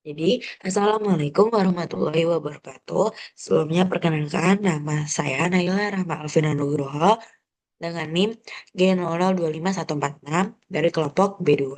Jadi, Assalamualaikum warahmatullahi wabarakatuh. Sebelumnya perkenalkan nama saya Naila Rahma Alvina Nugroho dengan NIM G00254146 dari kelompok B2.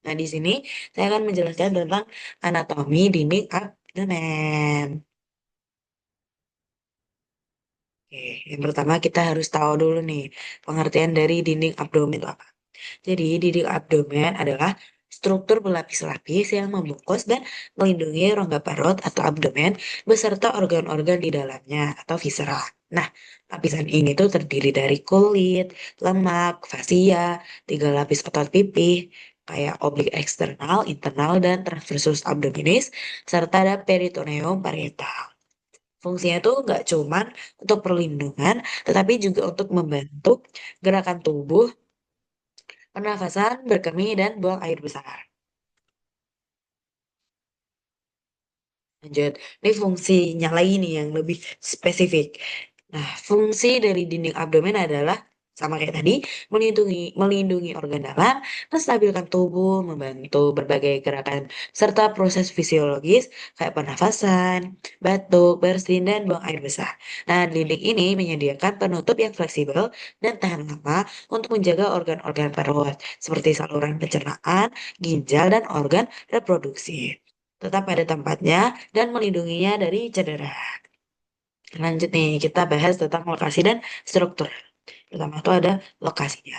Nah, di sini saya akan menjelaskan tentang anatomi dinding abdomen. Oke, yang pertama kita harus tahu dulu nih pengertian dari dinding abdomen itu apa. Jadi, dinding abdomen adalah struktur berlapis-lapis yang membungkus dan melindungi rongga perut atau abdomen beserta organ-organ di dalamnya atau visera. Nah, lapisan ini tuh terdiri dari kulit, lemak, fasia, tiga lapis otot pipih, kayak oblik eksternal, internal, dan transversus abdominis, serta ada peritoneum parietal. Fungsinya tuh nggak cuman untuk perlindungan, tetapi juga untuk membantu gerakan tubuh, pernafasan, berkemih, dan buang air besar. Lanjut, ini fungsinya lagi nih yang lebih spesifik. Nah, fungsi dari dinding abdomen adalah sama kayak tadi, melindungi organ dalam, menstabilkan tubuh, membantu berbagai gerakan, serta proses fisiologis kayak pernafasan, batuk, bersin, dan buang air besar. Nah, dinding ini menyediakan penutup yang fleksibel dan tahan lama untuk menjaga organ-organ perut, seperti saluran pencernaan, ginjal, dan organ reproduksi tetap pada tempatnya dan melindunginya dari cedera. Lanjut nih, kita bahas tentang lokasi dan struktur. Pertama itu ada lokasinya.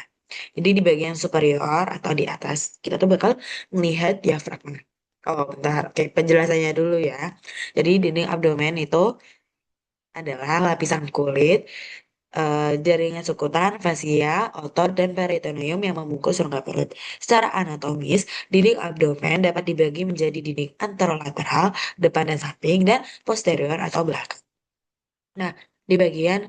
Jadi di bagian superior atau di atas, kita tuh bakal melihat diafragma. Oh, bentar. Oke, penjelasannya dulu ya. Jadi dinding abdomen itu adalah lapisan kulit, jaringan sukutan, fasia, otot, dan peritoneum yang membungkus rongga perut. Secara anatomis, dinding abdomen dapat dibagi menjadi dinding anterolateral, depan dan samping, dan posterior atau belakang. Nah, di bagian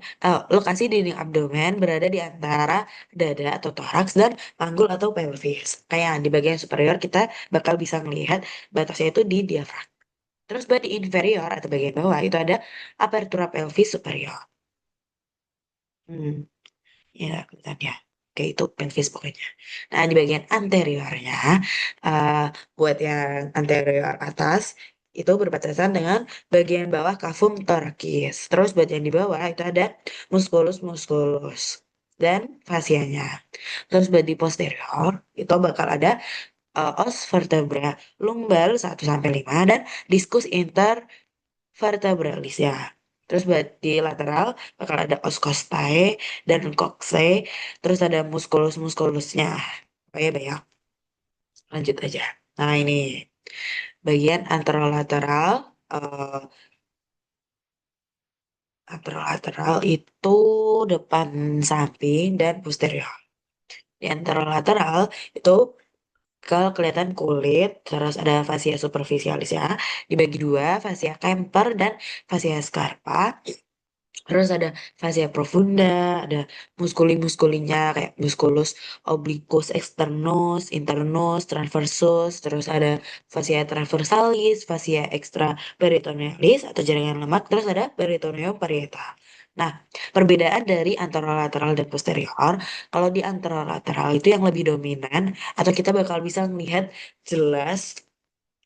lokasi dinding abdomen berada di antara dada atau toraks dan panggul atau pelvis. Kayak di bagian superior kita bakal bisa melihat batasnya itu di diafragma. Terus di inferior atau bagian bawah itu ada apertura pelvis superior. Hmm. Ya, bentar ya. Oke, itu pelvis pokoknya. Nah, di bagian anteriornya, eh, buat yang anterior atas, itu berbatasan dengan bagian bawah kafum torakis. Terus buat yang di bawah itu ada musculus musculus dan fasianya. Terus buat di posterior, itu bakal ada os vertebra lumbar 1 sampai 5 dan diskus intervertebralis ya. Terus buat di lateral bakal ada os costae dan coccyx. Terus ada muskulus-muskulusnya. Oh ya, banyak. Lanjut aja. Nah, ini bagian anterolateral. eh Anterolateral itu depan samping dan posterior. Di anterolateral itu kalau kelihatan kulit, terus ada fasia superficialis ya, dibagi dua, fasia Kemper dan fasia Scarpa. Terus ada fascia profunda, ada muskuli-muskulinya kayak musculus obliquus externus, internus, transversus, terus ada fascia transversalis, fascia extra peritonealis atau jaringan lemak, terus ada peritoneum parietal. Nah, perbedaan dari anterolateral dan posterior, kalau di anterolateral itu yang lebih dominan atau kita bakal bisa melihat jelas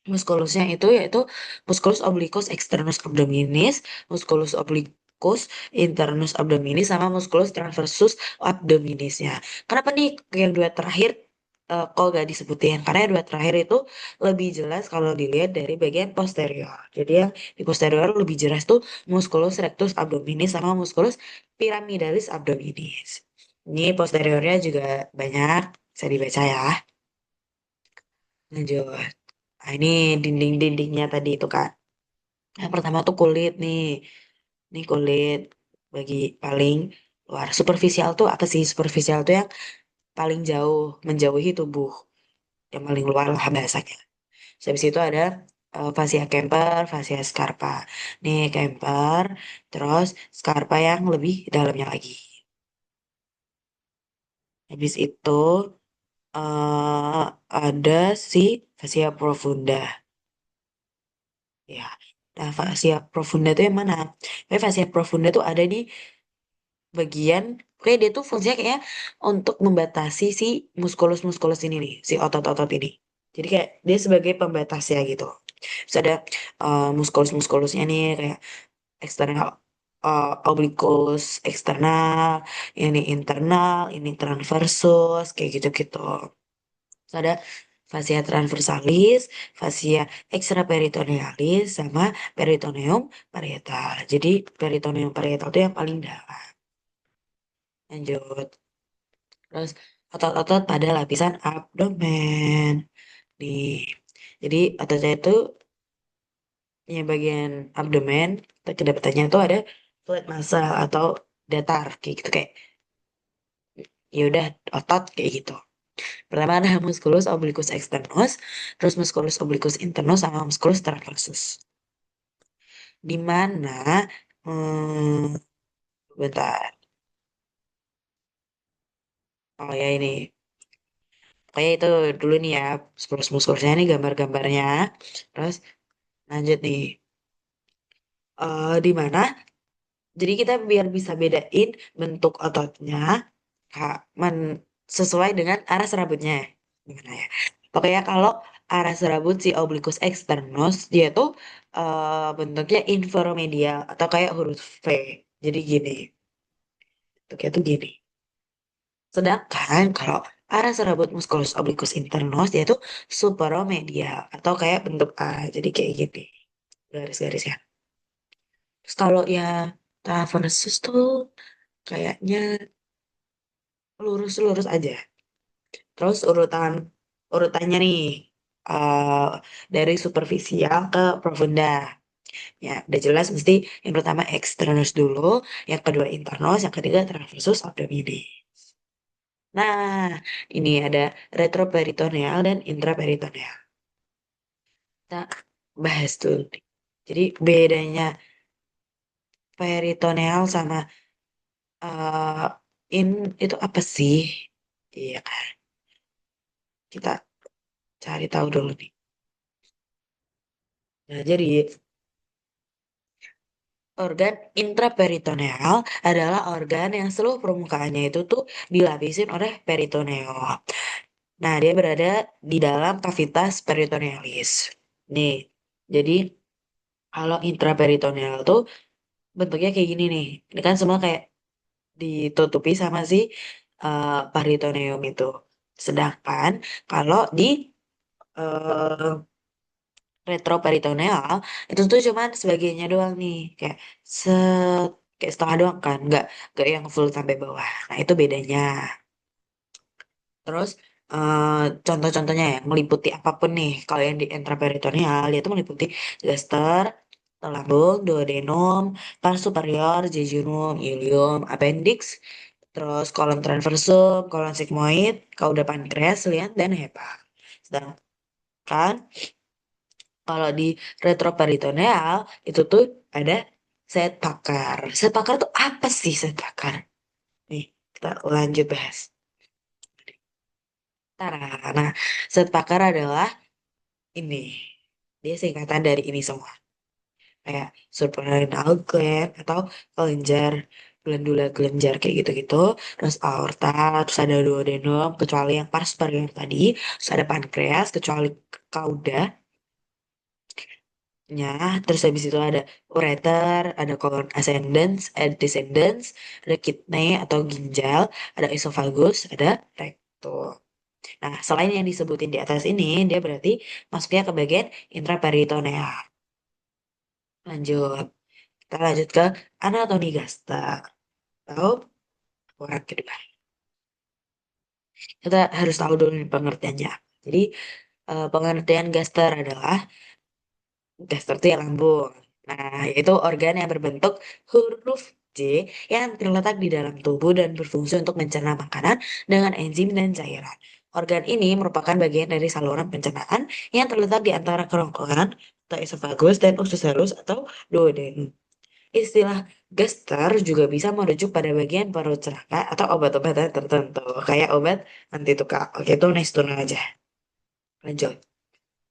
muskulusnya itu yaitu musculus obliquus externus abdominis, musculus obliquus internus abdominis sama musculus transversus abdominisnya. Kenapa nih yang dua terakhir kok gak disebutin? Karena yang dua terakhir itu lebih jelas kalau dilihat dari bagian posterior. Jadi yang di posterior lebih jelas tuh musculus rectus abdominis sama musculus pyramidalis abdominis. Ini posteriornya juga banyak, bisa dibaca ya. Lanjut. Nah, ini dinding-dindingnya tadi itu kan. Yang pertama tuh kulit nih. Ini kulit bagi paling luar. Superficial tuh apa sih? Superficial tuh yang paling jauh, menjauhi tubuh. Yang paling luar lah bahasanya. Terus habis itu ada fascia Kemper, fascia Scarpa. Nih Kemper, terus Scarpa yang lebih dalamnya lagi. Habis itu ada si fascia profunda. Ya. Nah, fascia profunda itu yang mana? Fascia profunda tuh ada di bagian, kayak dia tuh fungsinya kayaknya untuk membatasi si muskulus-muskulus ini nih, si otot-otot ini. Jadi kayak dia sebagai pembatasnya gitu. Terus ada muskulus-muskulusnya nih kayak eksternal oblikus eksternal, ini internal, ini transversus kayak gitu-gitu. Terus ada fascia transversalis, fascia extraperitonealis, sama peritoneum parietal. Jadi peritoneum parietal itu yang paling dalam. Lanjut. Terus otot-otot pada lapisan abdomen. Nih. Jadi ototnya itu yang bagian abdomen, kedepatannya itu ada flat muscle atau datar kayak gitu kayak ya udah otot kayak gitu. Pertama ada musculus obliquus externus, terus musculus obliquus internus sama musculus transversus. Di mana bentar. Oh ya ini. Kayak itu dulu nih ya, musculus-musculusnya ini gambar-gambarnya. Terus lanjut nih. Di mana? Jadi kita biar bisa bedain bentuk ototnya Kak, sesuai dengan arah serabutnya. Gimana ya? Pokoknya kalau arah serabut si obliquus externus, dia tuh bentuknya inferomedial atau kayak huruf V. Jadi gini, bentuknya tuh gini. Sedangkan kalau arah serabut musculus obliquus internus, dia tuh superomedial atau kayak bentuk A. Jadi kayak gini, garis-garisnya. Terus kalau ya transversus tuh kayaknya lurus-lurus aja. Terus urutannya nih eh dari superficial ke profunda. Ya, udah jelas mesti yang pertama externus dulu, yang kedua internus, yang ketiga transversus abdominis. Nah, ini ada retroperitoneal dan intraperitoneal. Kita bahas dulu nih. Jadi bedanya peritoneal sama eh in itu apa sih? Iya kan, kita cari tahu dulu nih. Nah, jadi organ intraperitoneal adalah organ yang seluruh permukaannya itu tuh dilapisin oleh peritoneum. Nah, dia berada di dalam kavitas peritonealis. Nih, jadi kalau intraperitoneal tuh bentuknya kayak gini nih. Ini kan semua kayak ditutupi sama si peritoneum itu. Sedangkan kalau di eh, retroperitoneal itu tuh cuman sebagiannya doang nih kayak kayak setengah doang kan nggak yang full sampai bawah. Nah itu bedanya. Terus eh, contoh-contohnya ya meliputi apapun nih kalau yang di intraperitoneal dia tuh meliputi gaster, lambung, duodenum, pars superior, jejunum, ileum, appendix, terus kolon transversum, kolon sigmoid, cauda pankreas, lian, dan hepa. Sedangkan kalau di retroperitoneal itu tuh ada set pakar. Set pakar tuh apa sih set pakar? Nih, kita lanjut bahas. Tara. Nah, set pakar adalah ini. Dia singkatan dari ini semua. Kayak suprarenal gland atau kelenjar, glandula kelenjar kayak gitu-gitu. Terus aorta, terus ada duodenum, kecuali yang pars superior tadi. Terus ada pankreas, kecuali kauda. Ya, terus habis itu ada ureter, ada colon ascendens, ada descendens, ada kidney atau ginjal, ada esophagus, ada rectum. Nah, selain yang disebutin di atas ini, dia berarti masuknya ke bagian intraperitoneal. Lanjut, kita lanjut ke anatomi gaster atau orang kedua. Kita harus tahu dulu nih pengertiannya. Jadi, pengertian gaster adalah gaster itu ya lambung. Nah, yaitu organ yang berbentuk huruf J yang terletak di dalam tubuh dan berfungsi untuk mencerna makanan dengan enzim dan cairan. Organ ini merupakan bagian dari saluran pencernaan yang terletak di antara kerongkongan atau esophagus dan usus halus atau duodenum. Istilah gaster juga bisa merujuk pada bagian perut celaka atau obat-obatan tertentu, kayak obat anti tukak. Oke, itu next turun aja. Lanjut.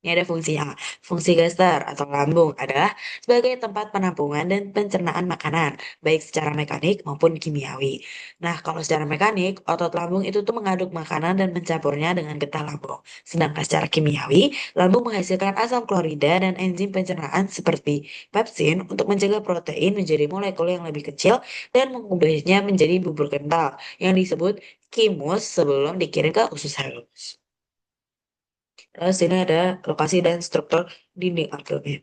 Ini ada fungsinya. Fungsi gaster atau lambung adalah sebagai tempat penampungan dan pencernaan makanan, baik secara mekanik maupun kimiawi. Nah, kalau secara mekanik, otot lambung itu tuh mengaduk makanan dan mencampurnya dengan getah lambung. Sedangkan secara kimiawi, lambung menghasilkan asam klorida dan enzim pencernaan seperti pepsin untuk mencegah protein menjadi molekul yang lebih kecil dan mengubahnya menjadi bubur kental yang disebut kimus sebelum dikirim ke usus halus. Terus ini ada lokasi dan struktur dinding abdomen.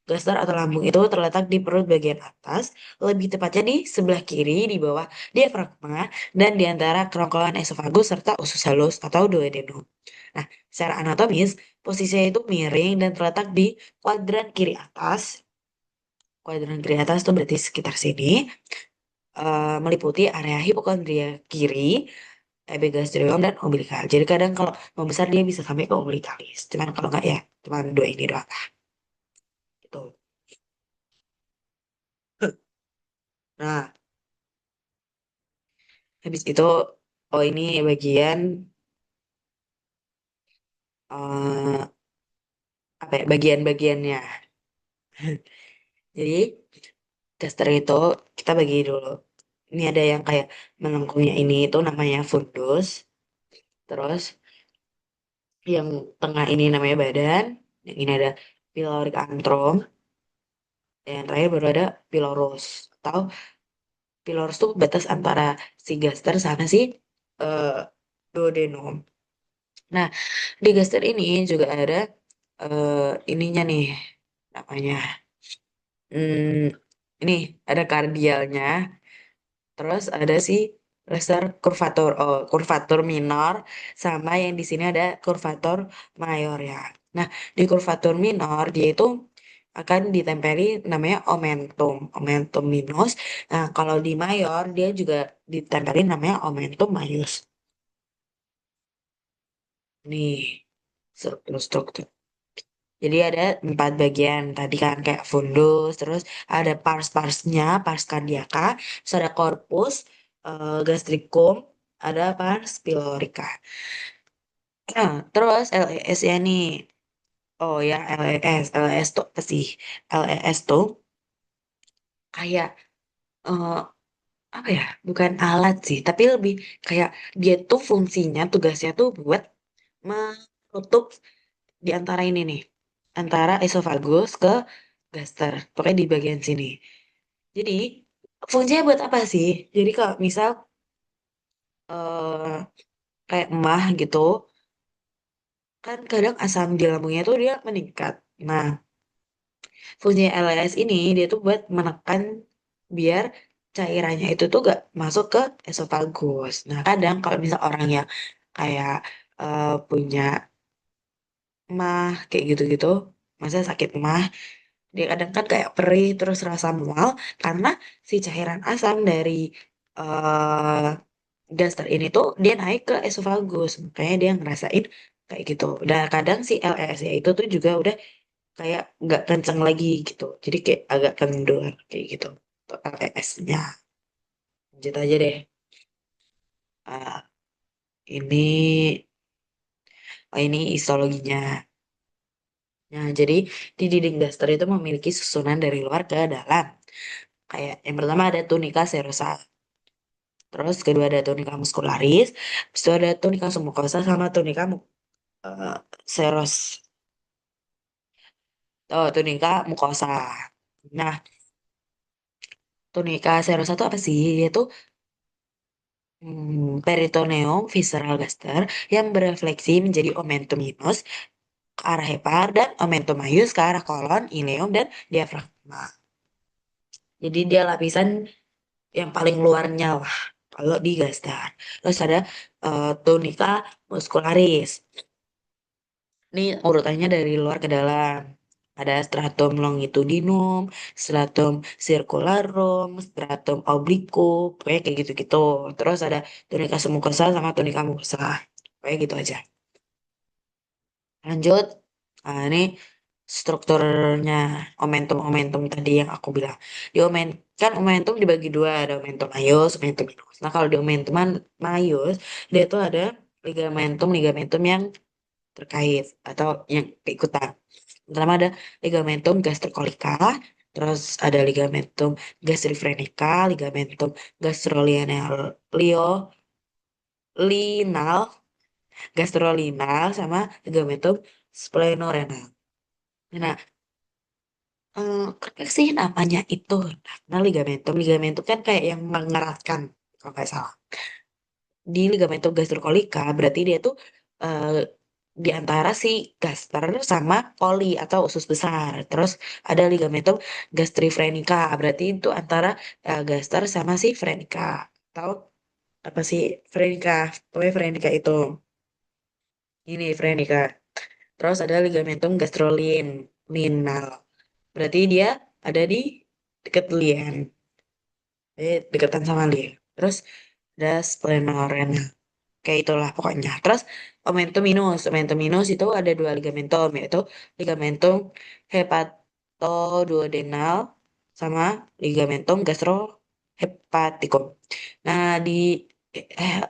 Gaster atau lambung itu terletak di perut bagian atas, lebih tepatnya di sebelah kiri di bawah diafragma dan di antara kerongkongan esofagus serta usus halus atau duodenum. Nah, secara anatomis, posisinya itu miring dan terletak di kuadran kiri atas. Kuadran kiri atas itu berarti sekitar sini, meliputi area hipokondria kiri, epigastrium, dan umbilikal. Jadi kadang kalau membesar dia bisa sampai ke umbilikalis. Cuman kalau nggak ya, cuman dua ini doang. Gitu. Nah, habis itu, oh ini bagian eh apa ya, bagian-bagiannya. Jadi, daster itu kita bagi dulu. Ini ada yang kayak melengkungnya ini itu namanya fundus. Terus yang tengah ini namanya badan. Yang ini ada pyloric antrum. Dan yang terakhir baru ada pylorus. Atau pylorus tuh batas antara si gaster sama si eh, duodenum. Nah, di gaster ini juga ada ininya nih namanya. Hmm, ini ada kardialnya, terus ada si lesser curvatur, oh curvatur minor, sama yang di sini ada curvatur mayor ya. Nah, di curvatur minor dia itu akan ditempeli namanya omentum, omentum minus. Nah, kalau di mayor dia juga ditempeli namanya omentum maius. Nih, struktur-struktur. Jadi ada empat bagian tadi kan kayak fundus, terus ada pars-parsnya, pars cardiaca, terus ada corpus, gastricum, ada pars pylorica. Nah, terus LES ya nih. Oh ya LES, LES tuh apa sih? LES tuh kayak eh, apa ya? Bukan alat sih, tapi lebih kayak dia tuh fungsinya, tugasnya tuh buat menutup di antara ini nih, antara esofagus ke gaster, pokoknya di bagian sini. Jadi fungsinya buat apa sih? Jadi kalau misal eh kayak emah gitu, kan kadang asam di lambungnya tuh dia meningkat. Nah, fungsinya LLS ini dia tuh buat menekan biar cairannya itu tuh gak masuk ke esofagus. Nah, kadang kalau misal orang yang kayak punya emah kayak gitu-gitu, masa sakit emah, dia kadang kan kayak perih terus rasa mual karena si cairan asam dari eh daster ini tuh dia naik ke esofagus, makanya dia ngerasain kayak gitu. Dan kadang si LES ya itu tuh juga udah kayak nggak kenceng lagi gitu, jadi kayak agak kendur kayak gitu untuk LES-nya. Lanjut aja deh. Ah, ini ini histologinya. Nah, jadi di dinding daster itu memiliki susunan dari luar ke dalam. Kayak yang pertama ada tunika serosa. Terus kedua ada tunika muscularis. Habis itu ada tunika submucosa sama tunika eh, seros. Oh, tunika mukosa. Nah, tunika serosa itu apa sih? Yaitu peritoneum visceral gaster yang berefleksi menjadi omentum minus ke arah hepar dan omentum maius ke arah kolon, ileum, dan diafragma. Jadi dia lapisan yang paling luarnya lah kalau di gaster. Terus ada tunika muscularis. Ini urutannya dari luar ke dalam. Ada stratum longitudinum, stratum circularum, stratum obliquum, pokoknya kayak gitu-gitu. Terus ada tunika submucosa sama tunika mucosa. Pokoknya gitu aja. Lanjut. Nah, ini strukturnya omentum-omentum tadi yang aku bilang. Di kan omentum dibagi dua, ada omentum maius, omentum minus. Nah, kalau di omentum maius, dia tuh ada ligamentum-ligamentum yang terkait atau yang keikutan. Pertama ada ligamentum gastrocolica, terus ada ligamentum gastrifrenica, ligamentum gastrolinal, sama ligamentum splenorenal. Nah, kenapa sih namanya itu? Nah, ligamentum kan kayak yang mengeratkan, kalau nggak salah. Di ligamentum gastrocolica berarti dia tuh eh, di antara si gaster sama coli atau usus besar. Terus ada ligamentum gastrifrenica berarti itu antara gaster sama si frenica. Atau apa sih frenica? Pokoknya frenica itu. Ini frenica. Terus ada ligamentum gastrolinal. Berarti dia ada di dekat lien. Dekatan sama lien. Terus ada splenorenal. Kayak itulah pokoknya. Terus omentum minus itu ada dua ligamentum, yaitu ligamentum hepatoduodenal sama ligamentum gastrohepaticum. Nah, di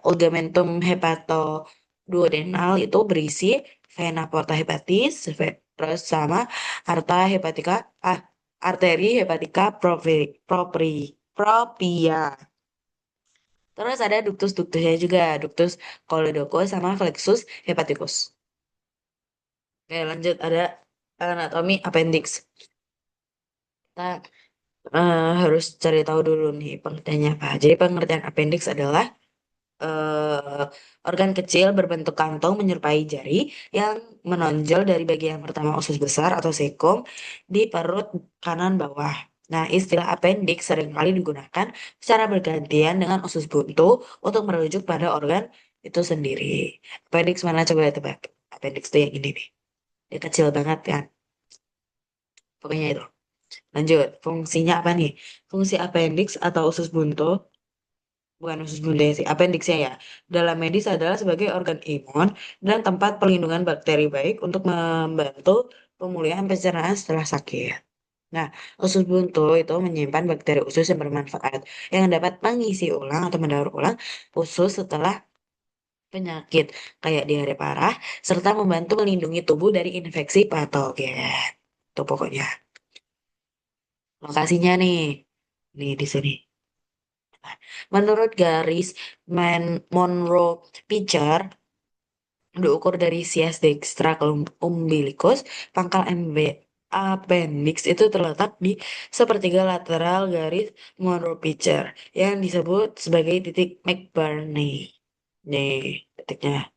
ligamentum hepatoduodenal itu berisi vena porta hepatis, terus sama arta hepatica, ah, arteri hepatica propria. Terus ada ductus-ductusnya juga, ductus coledochus sama flexus hepaticus. Oke, lanjut ada anatomi appendix. Kita harus cari tahu dulu nih pengertiannya apa. Jadi pengertian appendix adalah eh, organ kecil berbentuk kantong menyerupai jari yang menonjol dari bagian pertama usus besar atau sekung di perut kanan bawah. Nah, istilah appendix seringkali digunakan secara bergantian dengan usus buntu untuk merujuk pada organ itu sendiri. Appendix mana coba ya tebak? Appendix itu yang ini nih. Dia kecil banget kan. Pokoknya itu. Lanjut, fungsinya apa nih? Fungsi appendix atau usus buntu bukan usus buntu sih, appendixnya ya. Dalam medis adalah sebagai organ imun dan tempat pelindungan bakteri baik untuk membantu pemulihan pencernaan setelah sakit. Nah, usus buntu itu menyimpan bakteri usus yang bermanfaat yang dapat mengisi ulang atau mendaur ulang usus setelah penyakit kayak diare parah serta membantu melindungi tubuh dari infeksi patogen. Itu pokoknya. Lokasinya nih di sini. Menurut garis Monroe Pitcher, diukur dari sias dextra ke umbilicus, pangkal appendix itu terletak di sepertiga lateral garis Monroe Pitcher yang disebut sebagai titik McBurney. Nih, titiknya.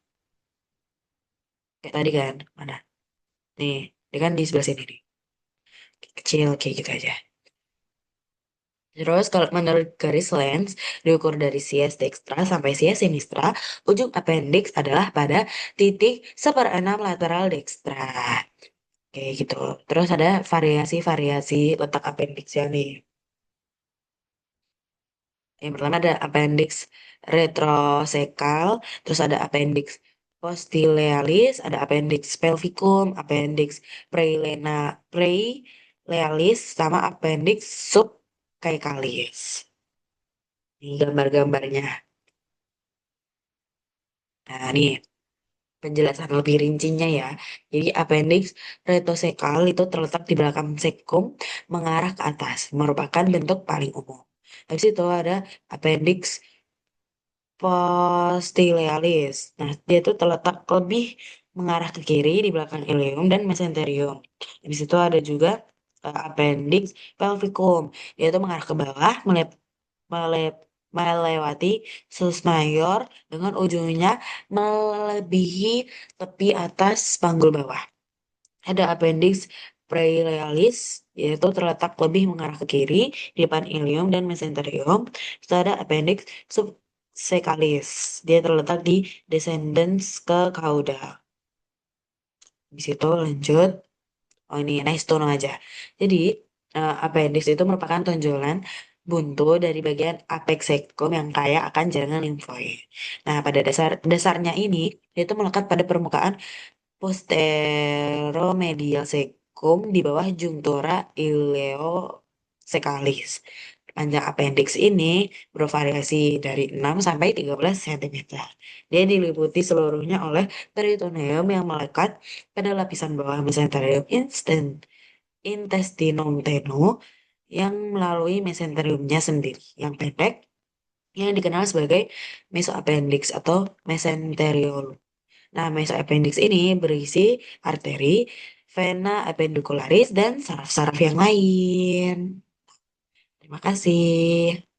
Kayak tadi kan, mana? Nih, dia kan di sebelah sini nih. Kecil kayak gitu aja. Terus kalau menurut garis Lenz, diukur dari sias dextra sampai sias sinistra, ujung appendix adalah pada titik seperenam lateral dextra. Kayak gitu. Terus ada variasi-variasi letak appendixnya nih. Yang pertama ada appendix retrosecal, terus ada appendix postilealis, ada appendix pelvicum, appendix prelealis, sama appendix subcaecalis. Ini gambar-gambarnya. Nah, ini penjelasan lebih rincinya ya. Jadi appendix retosekal itu terletak di belakang sekum mengarah ke atas, merupakan bentuk paling umum. Habis itu ada appendix postilealis. Nah, dia itu terletak lebih mengarah ke kiri di belakang ileum dan mesenterium. Habis itu ada juga appendix pelvicum. Dia itu mengarah ke bawah, mele- melewati sus mayor dengan ujungnya melebihi tepi atas panggul bawah. Ada appendix praerealis, yaitu terletak lebih mengarah ke kiri di depan ilium dan mesenterium. Itu ada appendix subsecalis. Dia terletak di descendens ke caudal. Di situ lanjut. Oh ini nice to know aja. Jadi appendix itu merupakan tonjolan buntu dari bagian apex cecum yang kaya akan jaringan limfoid. Nah, pada dasarnya ini itu melekat pada permukaan posteromedial cecum di bawah junctura ileocecalis. Panjang appendix ini bervariasi dari 6 sampai 13 cm. Dia diliputi seluruhnya oleh peritoneum yang melekat pada lapisan bawah mesenterium intestinum teno yang melalui mesenteriumnya sendiri yang pendek yang dikenal sebagai mesoappendix atau mesenteriole. Nah, mesoappendix ini berisi arteri, vena appendicularis, dan saraf-saraf yang lain. Terima kasih.